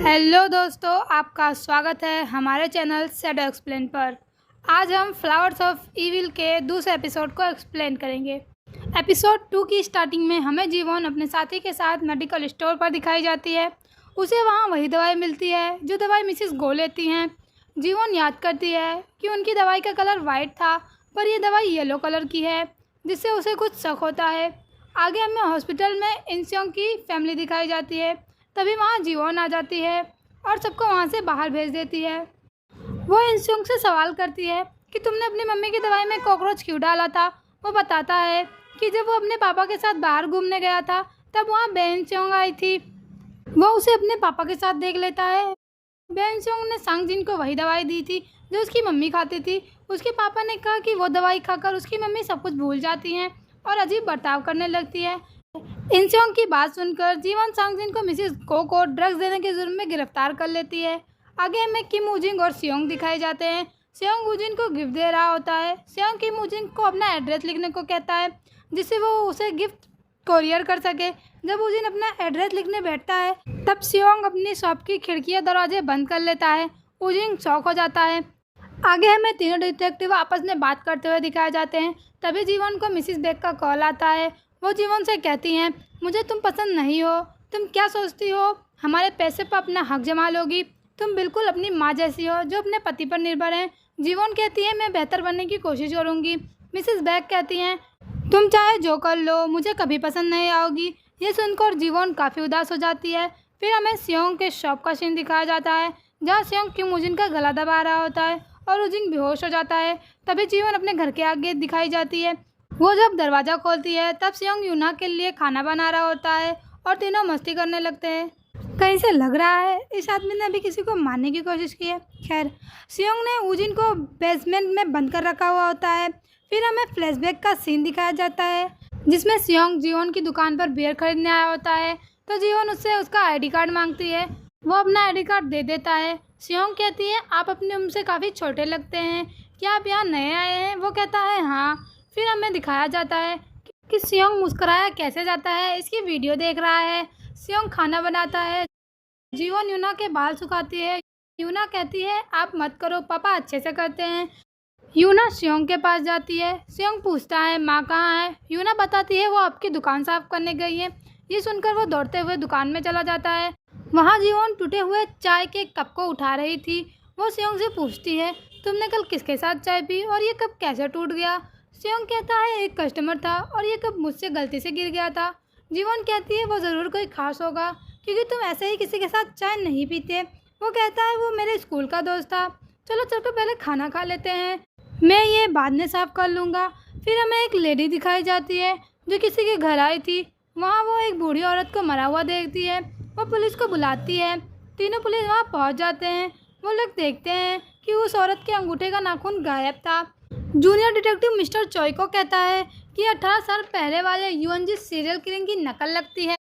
Hello दोस्तों, आपका स्वागत है हमारे चैनल शैडो एक्सप्लेन पर। आज हम फ्लावर्स ऑफ इविल के दूसरे एपिसोड को एक्सप्लेन करेंगे। एपिसोड 2 की स्टार्टिंग में हमें जीवन अपने साथी के साथ मेडिकल स्टोर पर दिखाई जाती है। उसे वहां वही दवाई मिलती है जो दवाई मिसिस गो लेती हैं। जीवन याद करती है कि उनकी दवाई का कलर वाइट था, पर यह दवाई येलो कलर की है, जिससे उसे कुछ शक होता है। आगे हमें हॉस्पिटल में इंस्योंग की फैमिली दिखाई जाती है। तभी वहाँ जीवन आ जाती है और सबको वहाँ से बाहर भेज देती है। वो इंस्योंग से सवाल करती है कि तुमने अपनी मम्मी की दवाई में कॉकरोच क्यों डाला था। वो बताता है कि जब वो अपने पापा के साथ बाहर घूमने गया था तब वहाँ बेइंस्योंग आई थी। वो उसे अपने पापा के साथ देख लेता है। बेइंस्योंग ने सांग जिन को वही दवाई दी थी जो उसकी मम्मी खाती थी। उसके पापा ने कहा कि वो दवाई खाकर उसकी मम्मी सब कुछ भूल जाती हैं और अजीब बर्ताव करने लगती है। इंस्योंग की बात सुनकर जीवन सांगजिन को मिसिस को ड्रग्स देने के जुर्म में गिरफ्तार कर लेती है। आगे हमें किम वूजिंग और सियोंग दिखाए जाते हैं। सियोंग वूजिन को गिफ्ट दे रहा होता है। सियोंग किम वूजिन को अपना एड्रेस लिखने को कहता है जिससे वो उसे गिफ्ट कोरियर कर सके। जब वूजिन अपना एड्रेस लिखने बैठता है तब सियोंग अपनी शॉप की खिड़कियाँ दरवाजे बंद कर लेता है। वूजिन शॉक हो जाता है। आगे हमें तीनों डिटेक्टिव आपस में बात करते हुए दिखाए जाते हैं। तभी जीवन को मिसिस बेक का कॉल आता है। वो जीवन से कहती हैं, मुझे तुम पसंद नहीं हो। तुम क्या सोचती हो हमारे पैसे पर अपना हक जमा लोगी? तुम बिल्कुल अपनी माँ जैसी हो जो अपने पति पर निर्भर है। जीवन कहती है, मैं बेहतर बनने की कोशिश करूँगी। मिसिस बेक कहती हैं, तुम चाहे जो कर लो मुझे कभी पसंद नहीं आओगी। ये सुनकर जीवन काफ़ी उदास हो जाती है। फिर हमें सियोंग के शॉप का सीन दिखाया जाता है जहाँ सियोंग किम वूजिन का गला दबा रहा होता है और वूजिन बेहोश हो जाता है। तभी जीवन अपने घर के आगे दिखाई जाती है। वो जब दरवाज़ा खोलती है तब सियोंग यूना के लिए खाना बना रहा होता है और तीनों मस्ती करने लगते हैं। कहीं से लग रहा है इस आदमी ने अभी किसी को मारने की कोशिश की है। खैर, सियोंग ने वूजिन को बेसमेंट में बंद कर रखा हुआ होता है। फिर हमें फ्लैशबैक का सीन दिखाया जाता है जिसमें सियोंग जीवन की दुकान पर बियर खरीदने आया होता है तो जीवन उससे उसका ID कार्ड मांगती है। वो अपना ID कार्ड दे देता है। सियोंग कहती है, आप अपनी उम्र से काफ़ी छोटे लगते हैं, क्या आप यहाँ नए आए हैं? वो कहता है, हाँ। फिर हमें दिखाया जाता है कि सियोंग मुस्कुराया कैसे जाता है, इसकी वीडियो देख रहा है। सियोंग खाना बनाता है। जीवन यूना के बाल सुखाती है। यूना कहती है, आप मत करो, पापा अच्छे से करते हैं। यूना सियोंग के पास जाती है। सियोंग पूछता है, माँ कहाँ है? यूना बताती है, वो आपकी दुकान साफ करने गई है। ये सुनकर वो दौड़ते हुए दुकान में चला जाता है। वहाँ जीवन टूटे हुए चाय के कप को उठा रही थी। वो सियोंग से पूछती है, तुमने कल किसके साथ चाय पी और ये कप कैसे टूट गया? सियोंग कहता है, एक कस्टमर था और ये कप मुझसे गलती से गिर गया था। जीवन कहती है, वो ज़रूर कोई खास होगा क्योंकि तुम ऐसे ही किसी के साथ चाय नहीं पीते। वो कहता है, वो मेरे स्कूल का दोस्त था। चलो चलकर पहले खाना खा लेते हैं, मैं ये बाद में साफ़ कर लूँगा। फिर हमें एक लेडी दिखाई जाती है जो किसी के घर आई थी। वहाँ वो एक बूढ़ी औरत को मरा हुआ देखती है। वो पुलिस को बुलाती है। तीनों पुलिस वहाँ पहुँच जाते हैं। वो लोग देखते हैं कि उस औरत के अंगूठे का नाखून गायब था। जूनियर डिटेक्टिव मिस्टर चॉय को कहता है कि 18 साल पहले वाले यूएनजी सीरियल किलिंग की नकल लगती है।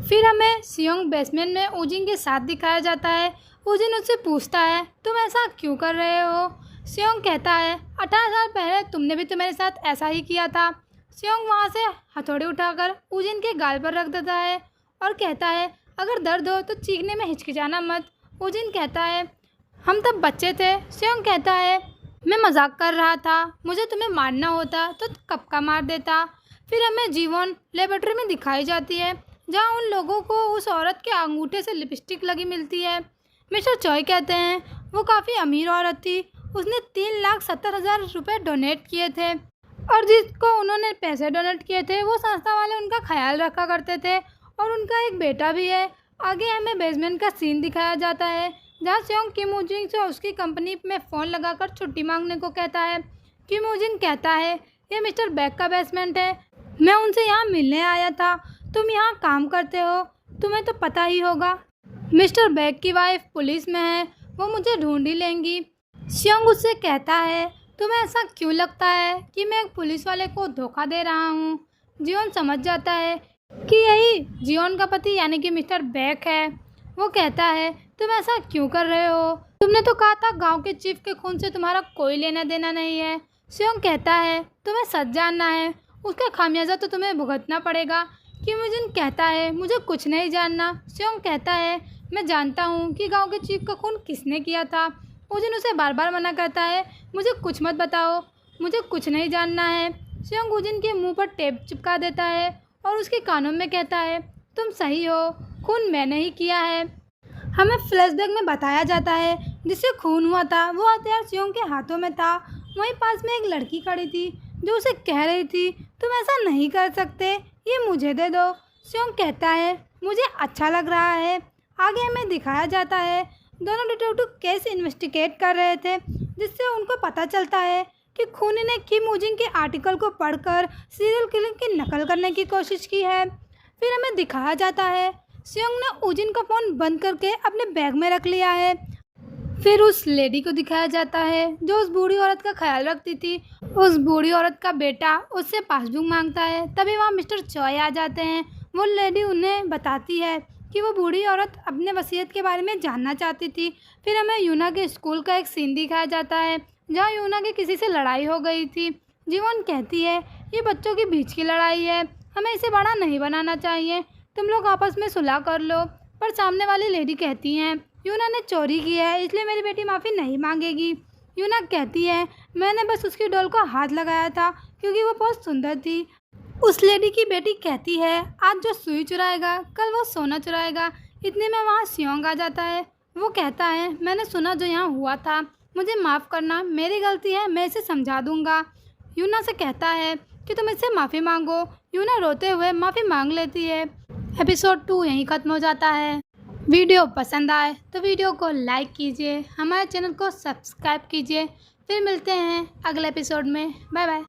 फिर हमें सियोंग बेसमेंट में वूजिन के साथ दिखाया जाता है। वूजिन उससे पूछता है, तुम ऐसा क्यों कर रहे हो? सियोंग कहता है, 18 साल पहले तुमने भी तो मेरे साथ ऐसा ही किया था। सियोंग वहाँ से हथौड़ी उठाकर वूजिन के गाल पर रख देता है और कहता है, अगर दर्द हो तो चीखने में हिचकिचाना मत। वूजिन कहता है, हम तब बच्चे थे। सियोंग कहता है, मैं मजाक कर रहा था, मुझे तुम्हें मारना होता तो कब का मार देता। फिर हमें जीवन लेबोरेटरी में दिखाई जाती है जहाँ उन लोगों को उस औरत के अंगूठे से लिपस्टिक लगी मिलती है। मिस्टर चॉय कहते हैं, वो काफ़ी अमीर औरत थी। उसने 3,70,000 रुपये डोनेट किए थे और जिसको उन्होंने पैसे डोनेट किए थे वो संस्था वाले उनका ख्याल रखा करते थे और उनका एक बेटा भी है। आगे हमें बेसमेंट का सीन दिखाया जाता है जहाँ सियोंग किम वूजिन से उसकी कंपनी में फ़ोन लगाकर छुट्टी मांगने को कहता है। किम वूजिन कहता है, ये मिस्टर बेक का बेसमेंट है, मैं उनसे यहाँ मिलने आया था। तुम यहाँ काम करते हो, तुम्हें तो पता ही होगा। मिस्टर बेक की वाइफ पुलिस में है, वो मुझे ढूंढ ही लेंगी। सियोंग उससे कहता है, तुम्हें ऐसा क्यों लगता है कि मैं एक पुलिस वाले को धोखा दे रहा हूँ? जीवन समझ जाता है कि यही जीवन का पति यानी कि मिस्टर बेक है। वो कहता है, तुम ऐसा क्यों कर रहे हो? तुमने तो कहा था गांव के चीफ के खून से तुम्हारा कोई लेना देना नहीं है। सियोंग कहता है, तुम्हें सच जानना है, उसका खामियाजा तो तुम्हें भुगतना पड़ेगा। किम वूजिन कहता है, मुझे कुछ नहीं जानना। सियोंग कहता है, मैं जानता हूँ कि गांव के चीफ का खून किसने किया था। उजिन उसे बार बार मना करता है, मुझे कुछ मत बताओ, मुझे कुछ नहीं जानना है। सियोंग उजिन के मुंह पर टेप चिपका देता है और उसके कानों में कहता है, तुम सही हो, खून मैंने ही किया है। हमें फ्लैशबैक में बताया जाता है जिससे खून हुआ था वो हथियार सियोंग के हाथों में था। वहीं पास में एक लड़की खड़ी थी जो उसे कह रही थी, तुम ऐसा नहीं कर सकते, ये मुझे दे दो। सियोंग कहता है, मुझे अच्छा लग रहा है। आगे हमें दिखाया जाता है दोनों डिटेक्टिव केस इन्वेस्टिगेट कर रहे थे, जिससे उनको पता चलता है कि खूनी ने किम उजिन के आर्टिकल को पढ़कर सीरियल किलिंग की नकल करने की कोशिश की है। फिर हमें दिखाया जाता है सियोंग ने उजिन का फ़ोन बंद करके अपने बैग में रख लिया है। फिर उस लेडी को दिखाया जाता है जो उस बूढ़ी औरत का ख्याल रखती थी। उस बूढ़ी औरत का बेटा उससे पासबुक मांगता है, तभी वहाँ मिस्टर चॉय आ जाते हैं। वो लेडी उन्हें बताती है कि वो बूढ़ी औरत अपने वसीयत के बारे में जानना चाहती थी। फिर हमें यूना के स्कूल का एक सीन दिखाया जाता है जहाँ यूना की किसी से लड़ाई हो गई थी। जीवन कहती है, ये बच्चों के बीच की लड़ाई है, हमें इसे बड़ा नहीं बनाना चाहिए, तुम लोग आपस में सुलह कर लो। पर सामने वाली लेडी कहती हैं, यूना ने चोरी की है इसलिए मेरी बेटी माफ़ी नहीं मांगेगी। यूना कहती है, मैंने बस उसकी डॉल को हाथ लगाया था क्योंकि वो बहुत सुंदर थी। उस लेडी की बेटी कहती है, आज जो सुई चुराएगा कल वो सोना चुराएगा। इतने में वहाँ सियोंग आ जाता है। वो कहता है, मैंने सुना जो यहाँ हुआ था, मुझे माफ़ करना, मेरी गलती है, मैं इसे समझा दूँगा। यूना से कहता है कि तुम इससे माफ़ी मांगो। यूना रोते हुए माफ़ी मांग लेती है। एपिसोड 2 यहीं ख़त्म हो जाता है। वीडियो पसंद आए तो वीडियो को लाइक कीजिए, हमारे चैनल को सब्सक्राइब कीजिए। फिर मिलते हैं अगले एपिसोड में। Bye bye.